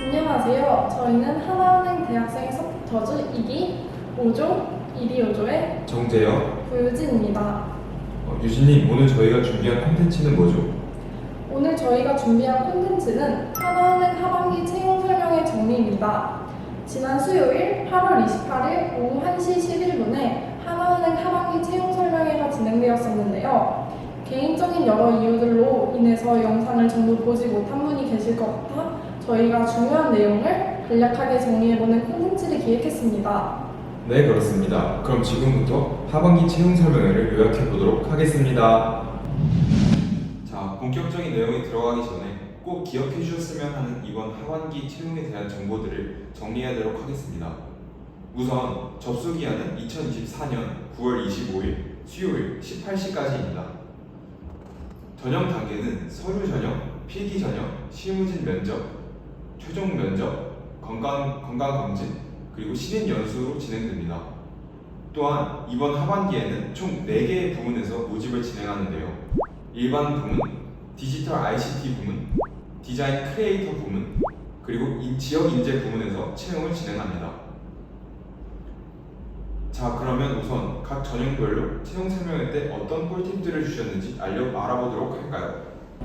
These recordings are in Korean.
안녕하세요. 저희는 하나은행 대학생 서포터즈 2기 5조 1위 5조의 정재영, 구유진입니다. 유진님, 오늘 저희가 준비한 콘텐츠는 뭐죠? 오늘 저희가 준비한 콘텐츠는 하나은행 하반기 채용 설명회 정리입니다. 지난 수요일 8월 28일 오후 1시 11분에 하나은행 하반기 채용 설명회가 진행되었었는데요. 개인적인 여러 이유들로 인해서 영상을 전부 보지 못한 분이 계실 것 같아 저희가 중요한 내용을 간략하게 정리해보는 콘텐츠를 기획했습니다. 네, 그렇습니다. 그럼 지금부터 하반기 채용 설명회를 요약해 보도록 하겠습니다. 자, 본격적인 내용에 들어가기 전에 꼭 기억해 주셨으면 하는 이번 하반기 채용에 대한 정보들을 정리하도록 하겠습니다. 우선 접수 기한은 2024년 9월 25일 수요일 18시까지입니다. 전형 단계는 서류 전형, 필기 전형, 실무진 면접, 최종 면접, 건강검진, 그리고 신인 연수로 진행됩니다. 또한 이번 하반기에는 총 4개의 부문에서 모집을 진행하는데요. 일반 부문, 디지털 ICT 부문, 디자인 크리에이터 부문, 그리고 지역 인재 부문에서 채용을 진행합니다. 자, 그러면 우선 각 전형별로 채용 설명회 때 어떤 꿀팁들을 주셨는지 알아보도록 할까요?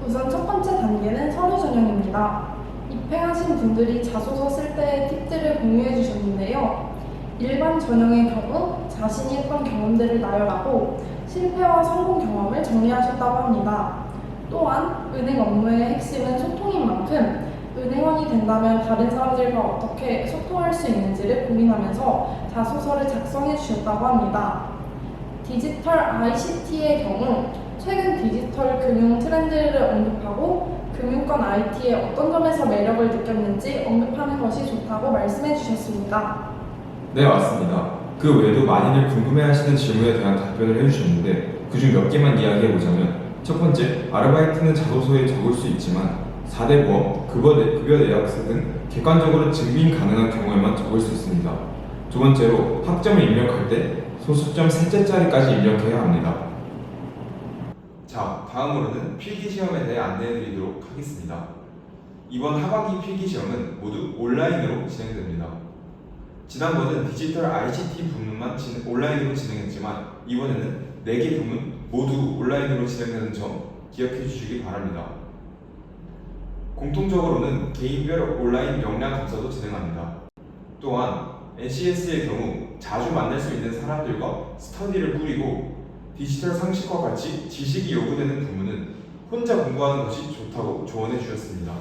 우선 첫 번째 단계는 서류 전형입니다. 입행하신 분들이 자소서 쓸 때의 팁들을 공유해 주셨는데요. 일반 전형의 경우 자신이 했던 경험들을 나열하고 실패와 성공 경험을 정리하셨다고 합니다. 또한 은행 업무의 핵심은 소통인 만큼 은행원이 된다면 다른 사람들과 어떻게 소통할 수 있는지를 고민하면서 자소서를 작성해 주셨다고 합니다. 디지털 ICT의 경우 최근 디지털 금융 트렌드를 언급하고 금융권 IT의 어떤 점에서 매력을 느꼈는지 언급하는 것이 좋다고 말씀해 주셨습니다. 네, 맞습니다. 그 외에도 많이들 궁금해하시는 질문에 대한 답변을 해주셨는데 그중 몇 개만 이야기해보자면 첫 번째, 아르바이트는 자소서에 적을 수 있지만 4대 보험, 급여 내역서 등 객관적으로 증빙 가능한 경우에만 적을 수 있습니다. 두 번째로, 학점을 입력할 때 소수점 셋째 자리까지 입력해야 합니다. 자, 다음으로는 필기시험에 대해 안내해드리도록 하겠습니다. 이번 하반기 필기시험은 모두 온라인으로 진행됩니다. 지난번은 디지털 ICT 부문만 온라인으로 진행했지만 이번에는 4개 부문 모두 온라인으로 진행되는 점 기억해 주시기 바랍니다. 공통적으로는 개인별 온라인 역량 검사도 진행합니다. 또한 NCS의 경우 자주 만날 수 있는 사람들과 스터디를 꾸리고 디지털 상식과 같이 지식이 요구되는 부문은 혼자 공부하는 것이 좋다고 조언해 주셨습니다.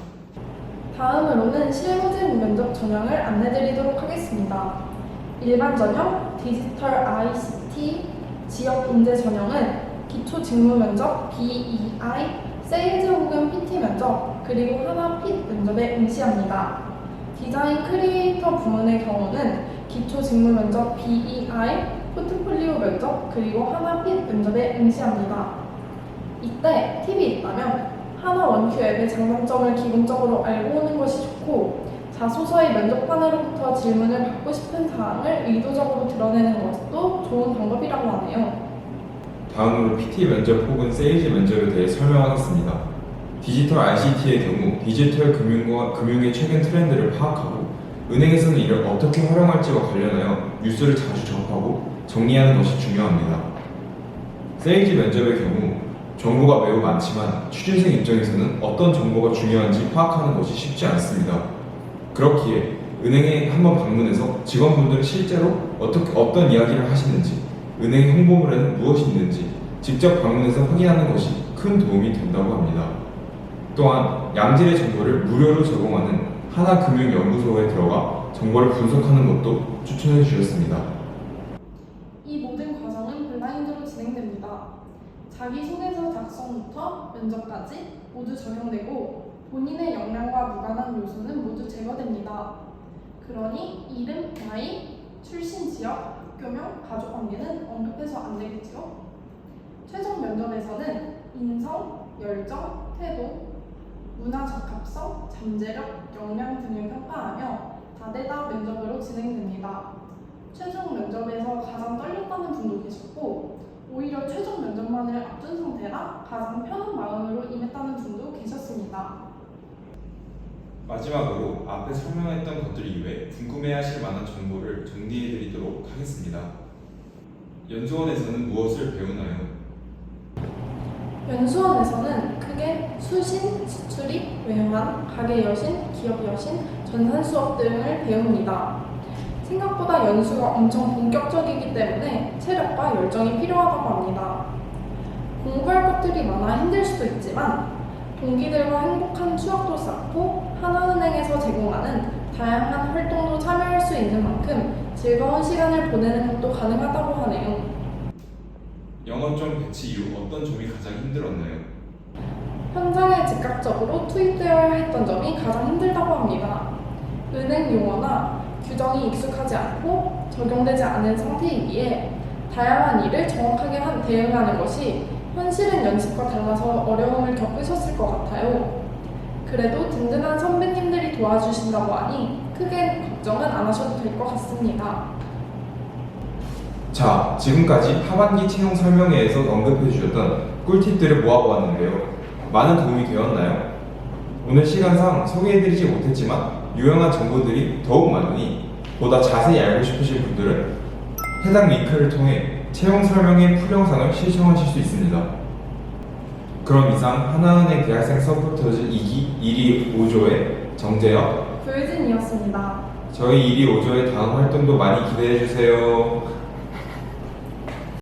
다음으로는 실무진 면접 전형을 안내드리도록 하겠습니다. 일반 전형, 디지털 ICT, 지역 인재 전형은 기초 직무 면접, BEI, 세일즈 혹은 PT 면접, 그리고 하나 핏 면접에 응시합니다. 디자인 크리에이터 부문의 경우는 기초 직무 면접, BEI, 포트폴리오 면접, 그리고 하나 핏 면접에 응시합니다. 이때 팁이 있다면 하나 원큐 앱의 장단점을 기본적으로 알고 오는 것이 좋고 자소서의 면접관으로부터 질문을 받고 싶은 사항을 의도적으로 드러내는 것도 좋은 방법이라고 하네요. 다음으로 PT 면접 혹은 세일즈 면접에 대해 설명하겠습니다. 디지털 ICT의 경우 디지털 금융의 최근 트렌드를 파악하고 은행에서는 이를 어떻게 활용할지와 관련하여 뉴스를 자주 접하고 정리하는 것이 중요합니다. 세일즈 면접의 경우 정보가 매우 많지만 취준생 입장에서는 어떤 정보가 중요한지 파악하는 것이 쉽지 않습니다. 그렇기에 은행에 한번 방문해서 직원분들은 실제로 어떤 이야기를 하시는지, 은행 홍보물에는 무엇이 있는지 직접 방문해서 확인하는 것이 큰 도움이 된다고 합니다. 또한 양질의 정보를 무료로 제공하는 하나금융연구소에 들어가 정보를 분석하는 것도 추천해 주셨습니다. 이 모든 과정은 블라인드로 진행됩니다. 자기소개서 작성부터 면접까지 모두 적용되고 본인의 역량과 무관한 요소는 모두 제거됩니다. 그러니 이름, 나이, 출신 지역, 학교명, 가족관계는 언급해서 안 되겠죠? 최종 면접에서는 인성, 열정, 태도, 문화 적합성, 잠재력, 역량 등을 평가하며 다대다 면접으로 진행됩니다. 최종 면접에서 가장 떨렸다는 분도 계셨고 오히려 최종 면접만을 앞둔 상태라 가장 편한 마음으로 임했다는 분도 계셨습니다. 마지막으로 앞에 설명했던 것들 이외에 궁금해하실 만한 정보를 정리해드리도록 하겠습니다. 연수원에서는 무엇을 배우나요? 연수원에서는 크게 수신, 지출입, 외환, 가계 여신, 기업 여신, 전산 수업 등을 배웁니다. 생각보다 연수가 엄청 본격적이기 때문에 체력과 열정이 필요하다고 합니다. 공부할 것들이 많아 힘들 수도 있지만 동기들과 행복한 추억도 쌓고 하나은행에서 제공하는 다양한 활동도 참여할 수 있는 만큼 즐거운 시간을 보내는 것도 가능하다고 하네요. 영어점 배치 이후 어떤 점이 가장 힘들었나요? 현장에 즉각적으로 투입되어야 했던 점이 가장 힘들다고 합니다. 은행 용어나 규정이 익숙하지 않고 적용되지 않은 상태이기에 다양한 일을 정확하게 대응하는 것이 현실은 연습과 달라서 어려움을 겪으셨을 것 같아요. 그래도 든든한 선배님들이 도와주신다고 하니 크게 걱정은 안 하셔도 될 것 같습니다. 자, 지금까지 하반기 채용 설명회에서 언급해 주셨던 꿀팁들을 모아보았는데요. 많은 도움이 되었나요? 오늘 시간상 소개해드리지 못했지만 유용한 정보들이 더욱 많으니 보다 자세히 알고 싶으신 분들은 해당 링크를 통해 채용 설명회 풀영상을 시청하실 수 있습니다. 그럼 이상 하나은행 대학생 서포터즈 2기 1위 5조의 정재혁, 구유진이었습니다. 저희 1위 5조의 다음 활동도 많이 기대해 주세요.